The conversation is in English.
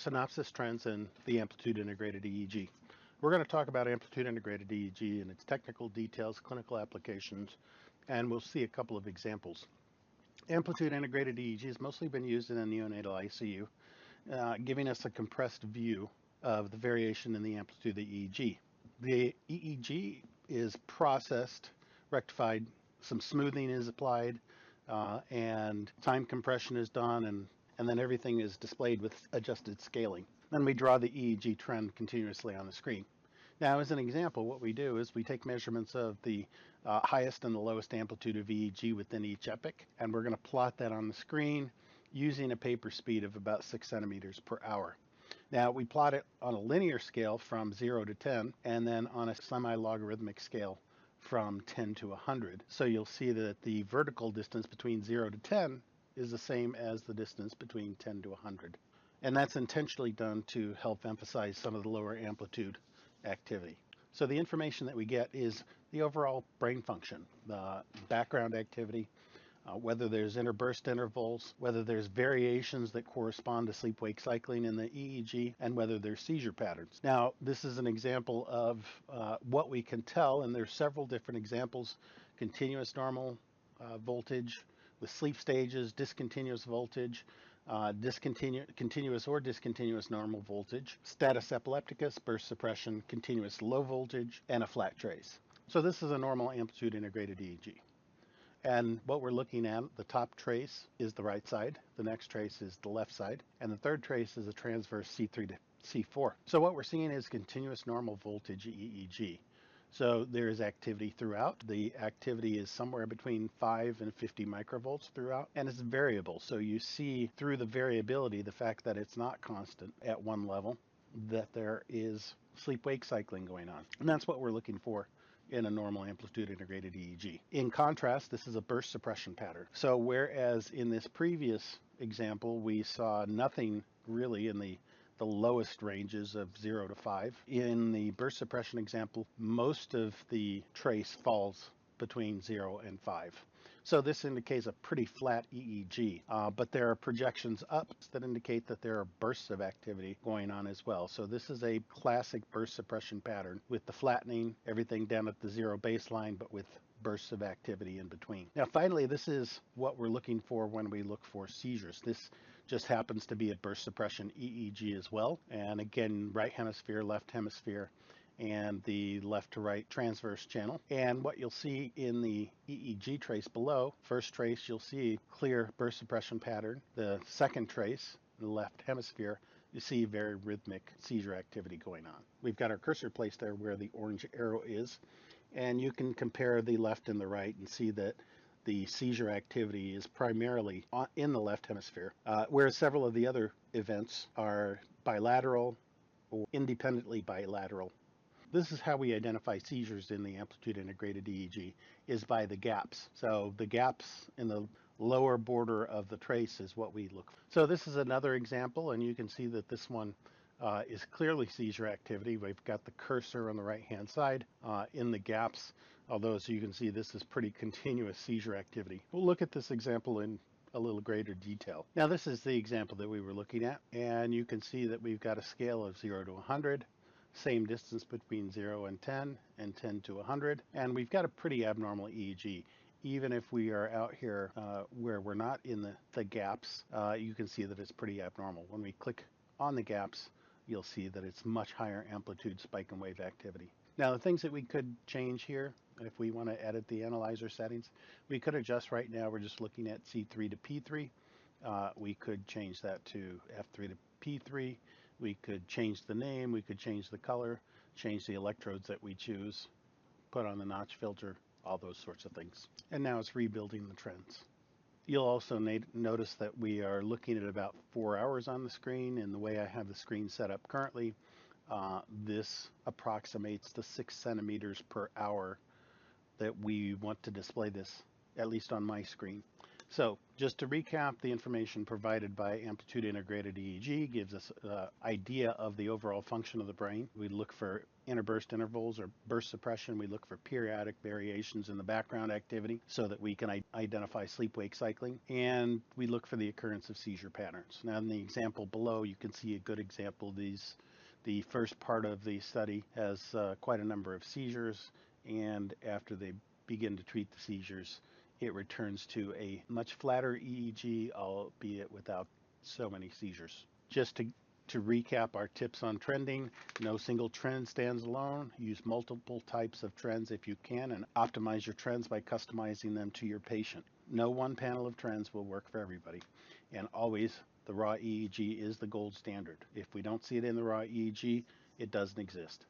synopsis, trends, and the Amplitude integrated EEG. We're going to talk about Amplitude integrated EEG and its technical details, clinical applications, and we'll see a couple of examples. Amplitude integrated EEG has mostly been used in a neonatal ICU, giving us a compressed view of the variation in the amplitude of the EEG. The EEG is processed, rectified, some smoothing is applied, and time compression is done, and then everything is displayed with adjusted scaling. Then we draw the EEG trend continuously on the screen. Now, as an example, what we do is we take measurements of the highest and the lowest amplitude of EEG within each epoch, and we're going to plot that on the screen using a paper speed of about 6 centimeters per hour. Now, we plot it on a linear scale from 0 to 10, and then on a semi-logarithmic scale from 10 to 100. So you'll see that the vertical distance between 0 to 10 is the same as the distance between 10 to 100. And that's intentionally done to help emphasize some of the lower amplitude activity. So the information that we get is the overall brain function, the background activity, whether there's interburst intervals, whether there's variations that correspond to sleep-wake cycling in the EEG, and whether there's seizure patterns. Now, this is an example of what we can tell, and there's several different examples: continuous normal voltage with sleep stages, discontinuous voltage, continuous or discontinuous normal voltage, status epilepticus, burst suppression, continuous low voltage, and a flat trace. So this is a normal amplitude integrated EEG. And what we're looking at, the top trace is the right side, the next trace is the left side, and the third trace is a transverse C3 to C4. So what we're seeing is continuous normal voltage EEG. So there is activity throughout. The activity is somewhere between 5 and 50 microvolts throughout, and it's variable. So you see through the variability, the fact that it's not constant at one level, that there is sleep-wake cycling going on. And that's what we're looking for in a normal amplitude integrated EEG. In contrast, this is a burst suppression pattern. So whereas in this previous example, we saw nothing really in the lowest ranges of 0 to 5, in the burst suppression example, most of the trace falls between 0 and 5. So this indicates a pretty flat EEG, but there are projections up that indicate that there are bursts of activity going on as well. So this is a classic burst suppression pattern with the flattening, everything down at the 0 baseline, but with bursts of activity in between. Now, finally, this is what we're looking for when we look for seizures. This just happens to be a burst suppression EEG as well. And again, right hemisphere, left hemisphere, and the left to right transverse channel. And what you'll see in the EEG trace below, first trace, you'll see clear burst suppression pattern. The second trace, the left hemisphere, you see very rhythmic seizure activity going on. We've got our cursor placed there where the orange arrow is, and you can compare the left and the right and see that the seizure activity is primarily in the left hemisphere, whereas several of the other events are bilateral or independently bilateral. This is how we identify seizures in the amplitude integrated EEG, is by the gaps. So the gaps in the lower border of the trace is what we look for. So this is another example, and you can see that this one is clearly seizure activity. We've got the cursor on the right hand side in the gaps, although as you can see, this is pretty continuous seizure activity. We'll look at this example in a little greater detail. Now, this is the example that we were looking at, and you can see that we've got a scale of 0 to 100. Same distance between 0 and 10 to 100, and we've got a pretty abnormal EEG. Even if we are out here where we're not in the gaps, you can see that it's pretty abnormal. When we click on the gaps, you'll see that it's much higher amplitude spike and wave activity. Now, the things that we could change here, if we want to edit the analyzer settings, we could adjust. Right now we're just looking at C3 to P3. We could change that to F3 to P3. We could change the name, we could change the color, change the electrodes that we choose, put on the notch filter, all those sorts of things. And now it's rebuilding the trends. You'll also notice that we are looking at about 4 hours on the screen, and the way I have the screen set up currently, this approximates the 6 centimeters per hour that we want to display this, at least on my screen. So just to recap, the information provided by Amplitude Integrated EEG gives us an idea of the overall function of the brain. We look for interburst intervals or burst suppression. We look for periodic variations in the background activity so that we can identify sleep-wake cycling. And we look for the occurrence of seizure patterns. Now in the example below, you can see a good example. The first part of the study has quite a number of seizures, and after they begin to treat the seizures, it returns to a much flatter EEG, albeit without so many seizures. Just to recap our tips on trending, no single trend stands alone. Use multiple types of trends if you can, and optimize your trends by customizing them to your patient. No one panel of trends will work for everybody. And always, the raw EEG is the gold standard. If we don't see it in the raw EEG, it doesn't exist.